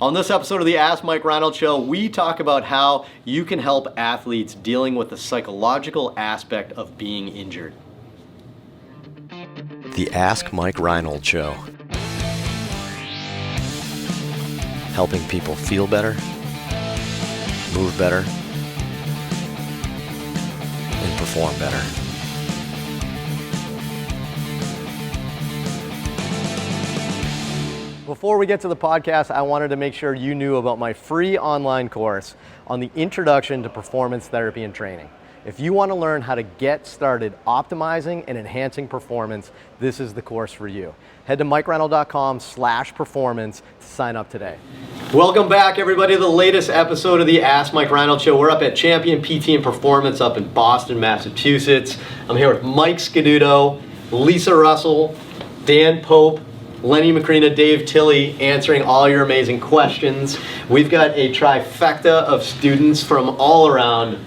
On this episode of the Ask Mike Reinold Show, we talk about how you can help athletes dealing with the psychological aspect of being injured. The Ask Mike Reinold Show. Helping people feel better, move better, and perform better. Before we get to the podcast, I wanted to make sure you knew about my free online course on the Introduction to Performance Therapy and Training. If you want to learn how to get started optimizing and enhancing performance, this is the course for you. Head to MikeReinold.com/performance to sign up today. Welcome back, everybody, to the latest episode of the Ask Mike Reinold Show. We're up at Champion PT and Performance up in Boston, Massachusetts. I'm here with Mike Scaduto, Lisa Russell, Dan Pope, Lenny Macrina, Dave Tilley, answering all your amazing questions. We've got a trifecta of students from all around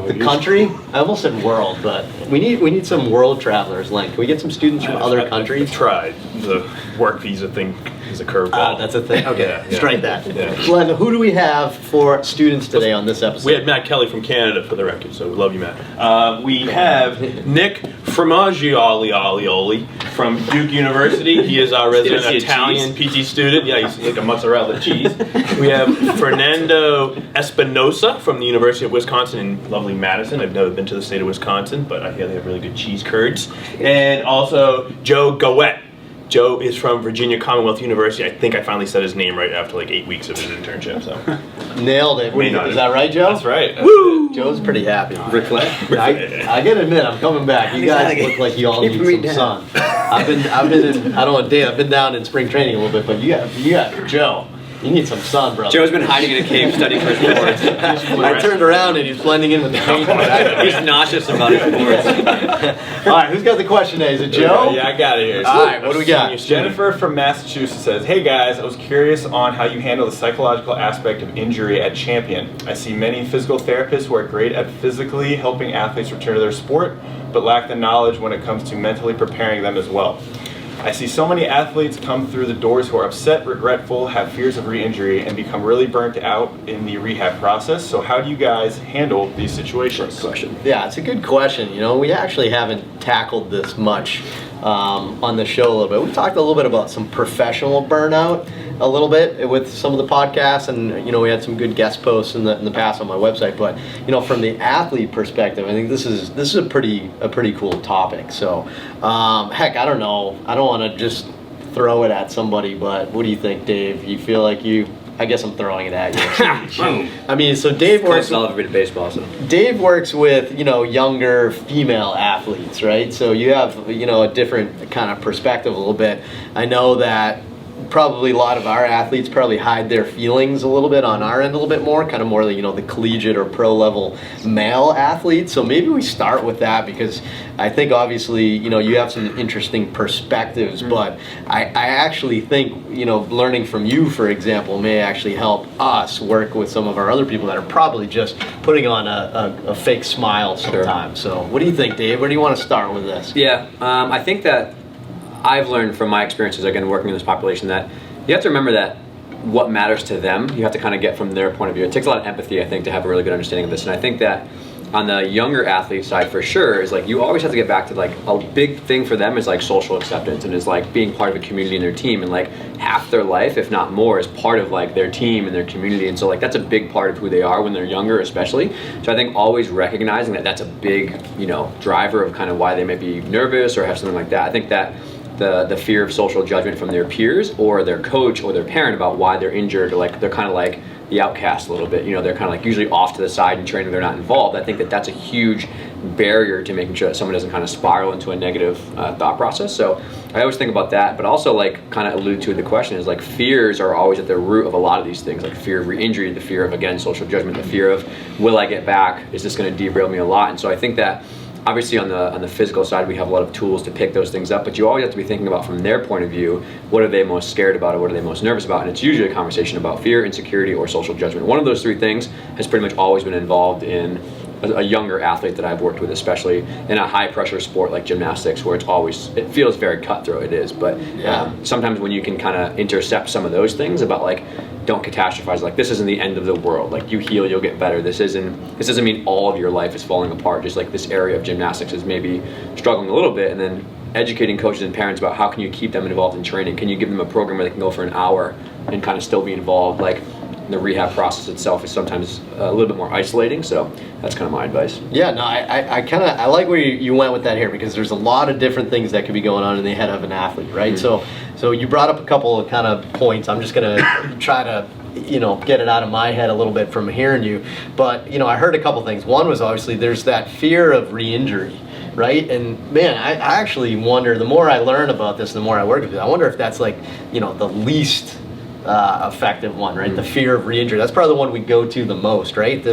the country. I almost said world, but we need some world travelers. Len, can we get some students from other countries? I've tried. The work visa thing is a curveball. That's a thing. Okay, Yeah. strike that. Yeah. Len, who do we have for students today on this episode? We had Matt Kelly from Canada for the record, so we love you, Matt. We have Nick Formagioli from Duke University. He is our resident Italian PT student. Yeah, he's like a mozzarella cheese. We have Fernando Espinosa from the University of Wisconsin in lovely Madison. I've never been to the state of Wisconsin, but I hear they have really good cheese curds. And also Joe Gowett. Joe is from Virginia Commonwealth University. I think I finally said his name right after like 8 weeks of his internship. So Nailed it. Is that right, Joe? That's right. Woo! Joe's pretty happy. Ric Flair. I gotta admit, I'm coming back. You guys look like you all need some sun. I've been in, I don't know, Dan, I've been down in spring training a little bit, but you got Joe. You need some sun, brother. Joe's been hiding in a cave studying for sports. I turned around and he's blending in with the paint. He's nauseous about his sports. All right, who's got the question today? Is it Joe? Yeah, I got it here. All right, what do we got? Jennifer from Massachusetts says, "Hey guys, I was curious on how you handle the psychological aspect of injury at Champion. I see many physical therapists who are great at physically helping athletes return to their sport, but lack the knowledge when it comes to mentally preparing them as well. I see so many athletes come through the doors who are upset, regretful, have fears of re-injury, and become really burnt out in the rehab process. So how do you guys handle these situations?" Yeah, it's a good question. You know, we actually haven't tackled this much on the show a little bit. We talked a little bit about some professional burnout a little bit with some of the podcasts, and you know, we had some good guest posts in the past on my website. But you know, from the athlete perspective, I think this is a pretty cool topic. So heck, I don't know. I don't want to just throw it at somebody, but what do you think, Dave? You feel like I guess I'm throwing it at you. I mean, so Dave works. I'll ever baseball. So Dave works with, you know, younger female athletes, right? So you have, you know, a different kind of perspective a little bit. I know that probably a lot of our athletes probably hide their feelings a little bit on our end a little bit more, kind of more, you know, the collegiate or pro level male athletes. So maybe we start with that, because I think obviously, you know, you have some interesting perspectives, but I actually think, you know, learning from you, for example, may actually help us work with some of our other people that are probably just putting on a fake smile sometimes. So what do you think, Dave? Where do you want to start with this? yeah, I think that I've learned from my experiences, again, working in this population, that you have to remember that what matters to them, you have to kind of get from their point of view. It takes a lot of empathy, I think, to have a really good understanding of this. And I think that on the younger athlete side, for sure, is like you always have to get back to like a big thing for them is like social acceptance, and is like being part of a community and their team, and like half their life, if not more, is part of like their team and their community. And so like that's a big part of who they are when they're younger, especially. So I think always recognizing that that's a big, you know, driver of kind of why they may be nervous or have something like that. I think that the fear of social judgment from their peers or their coach or their parent about why they're injured, or like they're kind of like the outcast a little bit, you know, they're kind of like usually off to the side in training, they're not involved. I think that that's a huge barrier to making sure that someone doesn't kind of spiral into a negative thought process. So I always think about that, but also like kind of allude to the question is like fears are always at the root of a lot of these things, like fear of re-injury, the fear of, again, social judgment, the fear of will I get back, is this going to derail me a lot? And so I think that obviously on the physical side, we have a lot of tools to pick those things up, but you always have to be thinking about from their point of view, what are they most scared about or what are they most nervous about? And it's usually a conversation about fear, insecurity, or social judgment. One of those three things has pretty much always been involved in a younger athlete that I've worked with, especially in a high pressure sport like gymnastics, where it feels very cutthroat. It is, but sometimes when you can kind of intercept some of those things about like, don't catastrophize, like this isn't the end of the world, like you heal, you'll get better. This doesn't mean all of your life is falling apart. Just like this area of gymnastics is maybe struggling a little bit, and then educating coaches and parents about how can you keep them involved in training. Can you give them a program where they can go for an hour and kind of still be involved? Like the rehab process itself is sometimes a little bit more isolating, so that's kind of my advice. Yeah, no, I like where you went with that here, because there's a lot of different things that could be going on in the head of an athlete, right? So you brought up a couple of kind of points. I'm just gonna try to get it out of my head a little bit from hearing you, but I heard a couple things. One was obviously there's that fear of re-injury, right? And man, I actually wonder, the more I learn about this, the more I work with it, I wonder if that's like the least effective one, right? The fear of re-injury. That's probably the one we go to the most, right?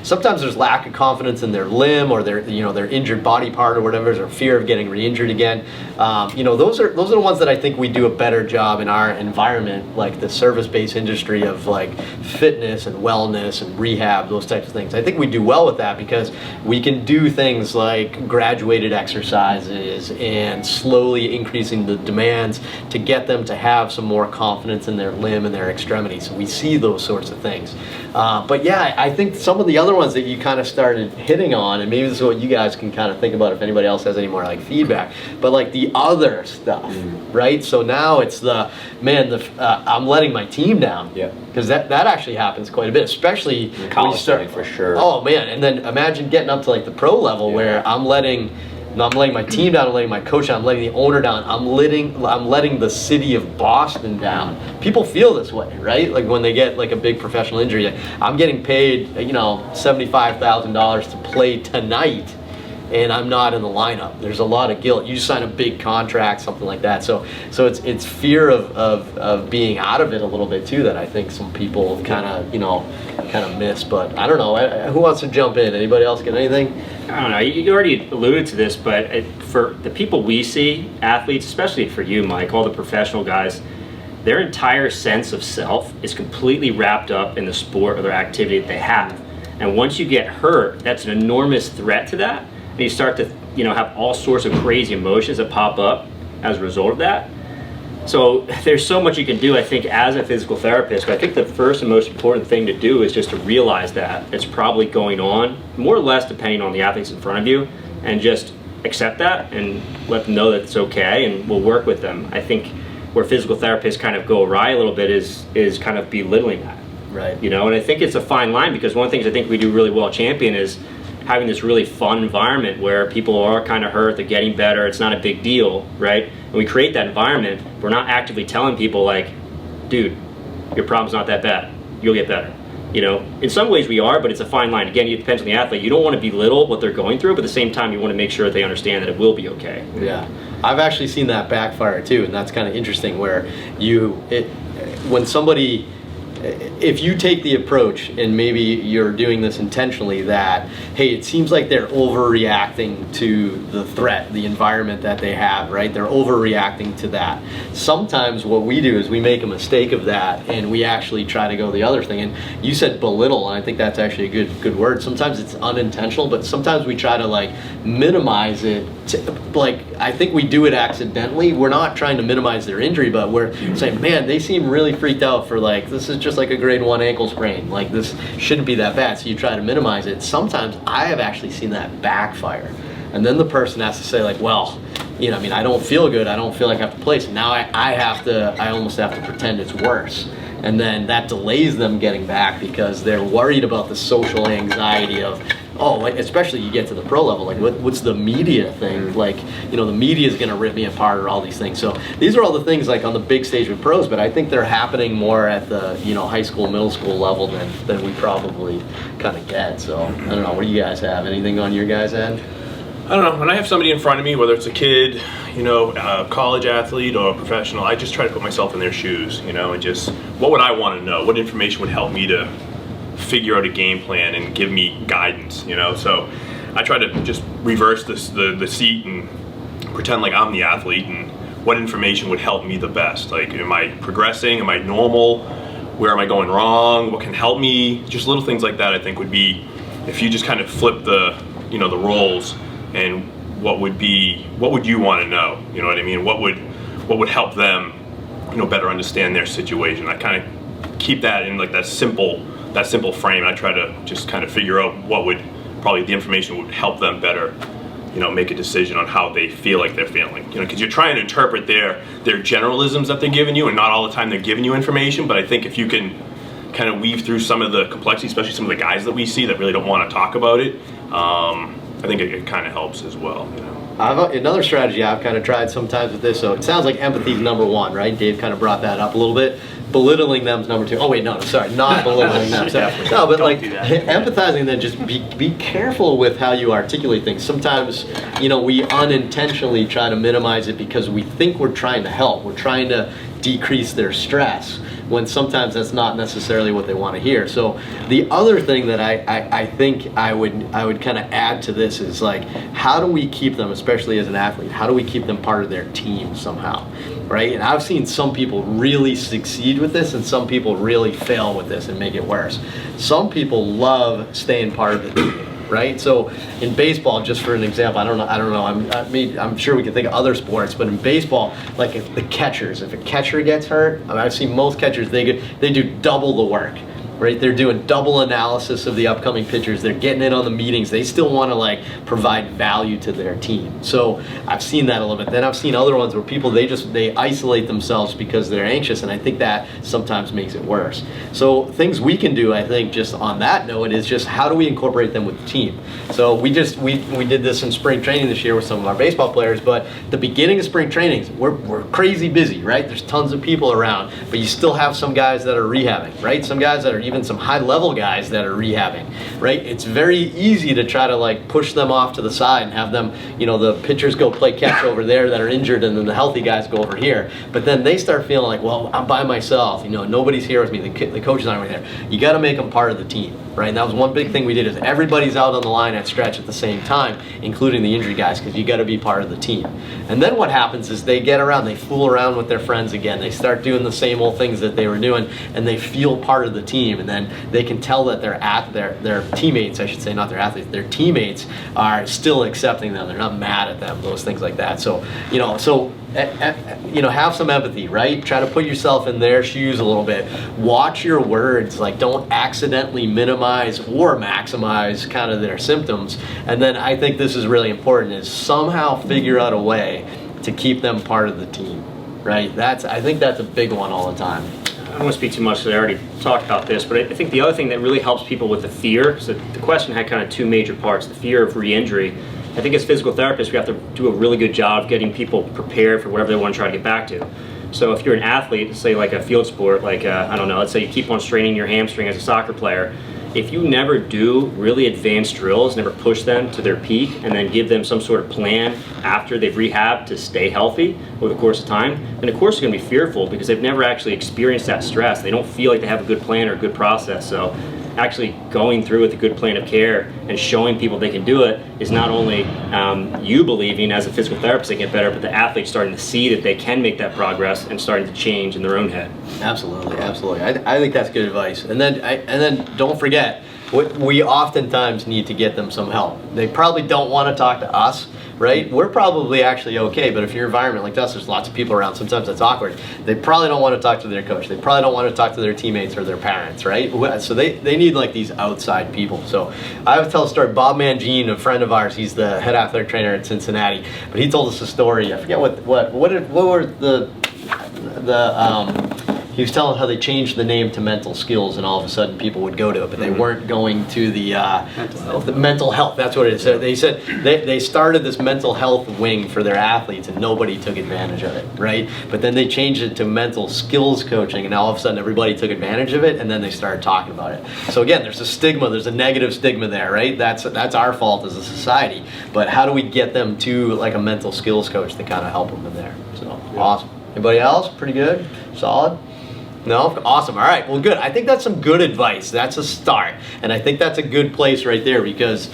Sometimes there's lack of confidence in their limb or their injured body part or whatever, or fear of getting re-injured again. Those are the ones that I think we do a better job in our environment, like the service-based industry of like fitness and wellness and rehab, those types of things. I think we do well with that because we can do things like graduated exercises and slowly increasing the demands to get them to have some more confidence in their limb and their extremities. So we see those sorts of things. But yeah, I think some of the other ones that you kind of started hitting on, and maybe this is what you guys can kind of think about if anybody else has any more like feedback, but like the other stuff, right? So now it's I'm letting my team down. Yeah. Because that actually happens quite a bit, especially in college setting for sure. Oh man, and then imagine getting up to like the pro level where I'm letting my team down, I'm letting my coach down, I'm letting the owner down, I'm letting the city of Boston down. People feel this way, right? Like when they get like a big professional injury, I'm getting paid, $75,000 to play tonight, and I'm not in the lineup. There's a lot of guilt. You sign a big contract, something like that. So it's fear of being out of it a little bit too that I think some people kind of miss. But I don't know. Who wants to jump in? Anybody else get anything? I don't know. You already alluded to this, but for the people we see, athletes, especially for you, Mike, all the professional guys, their entire sense of self is completely wrapped up in the sport or their activity that they have. And once you get hurt, that's an enormous threat to that. And you start to, have all sorts of crazy emotions that pop up as a result of that. So there's so much you can do, I think, as a physical therapist. But I think the first and most important thing to do is just to realize that it's probably going on, more or less depending on the athletes in front of you, and just accept that and let them know that it's okay, and we'll work with them. I think where physical therapists kind of go awry a little bit is kind of belittling that. Right. And I think it's a fine line, because one of the things I think we do really well at Champion is having this really fun environment where people are kind of hurt, they're getting better, it's not a big deal, right? And we create that environment. We're not actively telling people like, dude, your problem's not that bad, you'll get better. In some ways we are, but it's a fine line. Again, it depends on the athlete. You don't want to belittle what they're going through, but at the same time you want to make sure that they understand that it will be okay. Yeah, I've actually seen that backfire too, and that's kind of interesting where when somebody, if you take the approach, and maybe you're doing this intentionally, that, hey, it seems like they're overreacting to the threat, the environment that they have, right? They're overreacting to that. Sometimes what we do is we make a mistake of that, and we actually try to go the other thing. And you said belittle, and I think that's actually a good word. Sometimes it's unintentional, but sometimes we try to like minimize it. I think we do it accidentally. We're not trying to minimize their injury, but we're saying, man, they seem really freaked out for like, this is just like a grade 1 ankle sprain. Like this shouldn't be that bad. So you try to minimize it. Sometimes I have actually seen that backfire. And then the person has to say like, well, I don't feel good. I don't feel like I have to play. So now I almost have to pretend it's worse. And then that delays them getting back because they're worried about the social anxiety of, especially you get to the pro level, like what's the media thing? Like, the media is going to rip me apart or all these things. So these are all the things like on the big stage with pros, but I think they're happening more at the, high school, middle school level than we probably kind of get. So I don't know, what do you guys have? Anything on your guys' end? I don't know. When I have somebody in front of me, whether it's a kid, a college athlete or a professional, I just try to put myself in their shoes, and just, what would I want to know? What information would help me to figure out a game plan and give me guidance, So I try to just reverse the seat and pretend like I'm the athlete, and what information would help me the best. Like, am I progressing? Am I normal? Where am I going wrong? What can help me? Just little things like that I think would be if you just kind of flip the the roles, and what would you want to know? You know what I mean? What would help them better understand their situation? I kind of keep that in like that simple frame. I try to just kind of figure out what would probably the information would help them better make a decision on how they feel like they're feeling. Because you're trying to interpret their generalisms that they're giving you, and not all the time they're giving you information. But I think if you can kind of weave through some of the complexity, especially some of the guys that we see that really don't want to talk about it, I think it kind of helps as well. Another strategy I've kind of tried sometimes with this, so it sounds like empathy is number one, right? Dave kind of brought that up a little bit. Belittling them is number two. Oh wait, no, sorry, not belittling them. Sorry. No, but like empathizing, then just be careful with how you articulate things. Sometimes, we unintentionally try to minimize it because we think we're trying to help. We're trying to decrease their stress, when sometimes that's not necessarily what they want to hear. So the other thing that I think I would kind of add to this is like, how do we keep them, especially as an athlete, how do we keep them part of their team somehow, right? And I've seen some people really succeed with this and some people really fail with this and make it worse. Some people love staying part of the team. Right, so in baseball, just for an example, I don't know. I'm sure we can think of other sports, but in baseball, like if the catchers, if a catcher gets hurt, I've seen most catchers they do double the work. Right, they're doing double analysis of the upcoming pitchers. They're getting in on the meetings. They still want to like provide value to their team. So I've seen that a little bit. Then I've seen other ones where people they isolate themselves because they're anxious, and I think that sometimes makes it worse. So things we can do, I think, just on that note, is just how do we incorporate them with the team. So we did this in spring training this year with some of our baseball players. But the beginning of spring trainings, we're crazy busy, right? There's tons of people around, but you still have some guys that are rehabbing, right? Some guys that are even some high-level guys that are rehabbing, right? It's very easy to try to like push them off to the side and have them, the pitchers go play catch over there that are injured, and then the healthy guys go over here. But then they start feeling like, well, I'm by myself. Nobody's here with me. The coach is not right there. You got to make them part of the team, right? And that was one big thing we did, is everybody's out on the line at stretch at the same time, including the injury guys, because you got to be part of the team. And then what happens is they get around, they fool around with their friends again. They start doing the same old things that they were doing, and they feel part of the team. And then they can tell that their teammates, I should say, not their athletes, their teammates are still accepting them. They're not mad at them, those things like that. So, have some empathy, right? Try to put yourself in their shoes a little bit. Watch your words, like don't accidentally minimize or maximize kind of their symptoms. And then I think this is really important, is somehow figure out a way to keep them part of the team, right? I think that's a big one all the time. I don't want to speak too much because I already talked about this, but I think the other thing that really helps people with the fear, so the question had kind of two major parts, the fear of re-injury. I think as physical therapists, we have to do a really good job of getting people prepared for whatever they want to try to get back to. So if you're an athlete, say like a field sport, like let's say you keep on straining your hamstring as a soccer player, if you never do really advanced drills, never push them to their peak, and then give them some sort of plan after they've rehabbed to stay healthy over the course of time, then of course they're going to be fearful because they've never actually experienced that stress. They don't feel like they have a good plan or a good process. So actually going through with a good plan of care and showing people they can do it is not only you believing as a physical therapist they get better, but the athletes starting to see that they can make that progress and starting to change in their own head. Absolutely. I think that's good advice. And then don't forget, we oftentimes need to get them some help. They probably don't want to talk to us, right? We're probably actually okay, but if your environment like us, there's lots of people around, sometimes that's awkward. They probably don't want to talk to their coach. They probably don't want to talk to their teammates or their parents, right? So they need like these outside people. So I would tell a story. Bob Mangine, a friend of ours, he's the head athletic trainer at Cincinnati, but he told us a story. I forget what were the he was telling how they changed the name to mental skills, and all of a sudden people would go to it, but they weren't going to the mental health. That's what it is. So they said they started this mental health wing for their athletes, and nobody took advantage of it, right? But then they changed it to mental skills coaching, and all of a sudden everybody took advantage of it, and then they started talking about it. So again, there's a stigma, there's a negative stigma there, right? That's our fault as a society. But how do we get them to like a mental skills coach to kind of help them in there? So awesome. Anybody else? Pretty good? Solid? No? Awesome. All right. Well, good. I think that's some good advice. That's a start. And I think that's a good place right there because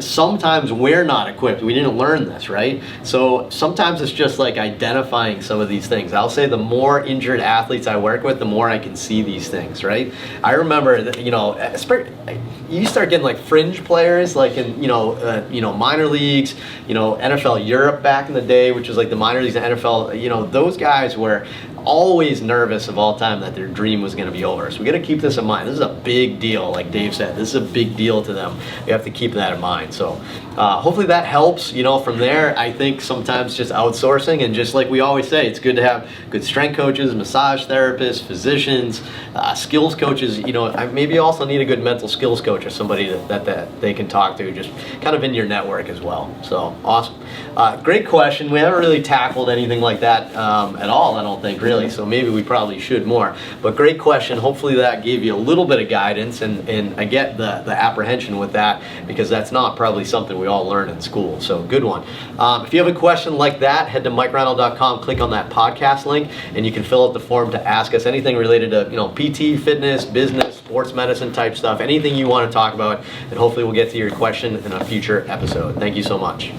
sometimes we're not equipped. We didn't learn this, right? So sometimes it's just like identifying some of these things. I'll say the more injured athletes I work with, the more I can see these things, right? I remember that, you start getting like fringe players, like in minor leagues, NFL Europe back in the day, which was like the minor leagues and NFL. Those guys were always nervous of all time that their dream was going to be over. So we got to keep this in mind. This is a big deal, like Dave said. This is a big deal to them. We have to keep that in mind. So hopefully that helps. From there, I think sometimes just outsourcing, and just like we always say, it's good to have good strength coaches, massage therapists, physicians, skills coaches. Maybe you also need a good mental skills coach or somebody that they can talk to, just kind of in your network as well. So awesome. Great question. We haven't really tackled anything like that at all, I don't think, really. So maybe we probably should more. But great question. Hopefully that gave you a little bit of guidance, and I get the apprehension with that because that's not probably something we all learn in school. So good one. If you have a question like that, head to MikeReinold.com, click on that podcast link, and you can fill out the form to ask us anything related to PT, fitness, business, sports medicine type stuff, anything you want to talk about, and hopefully we'll get to your question in a future episode. Thank you so much.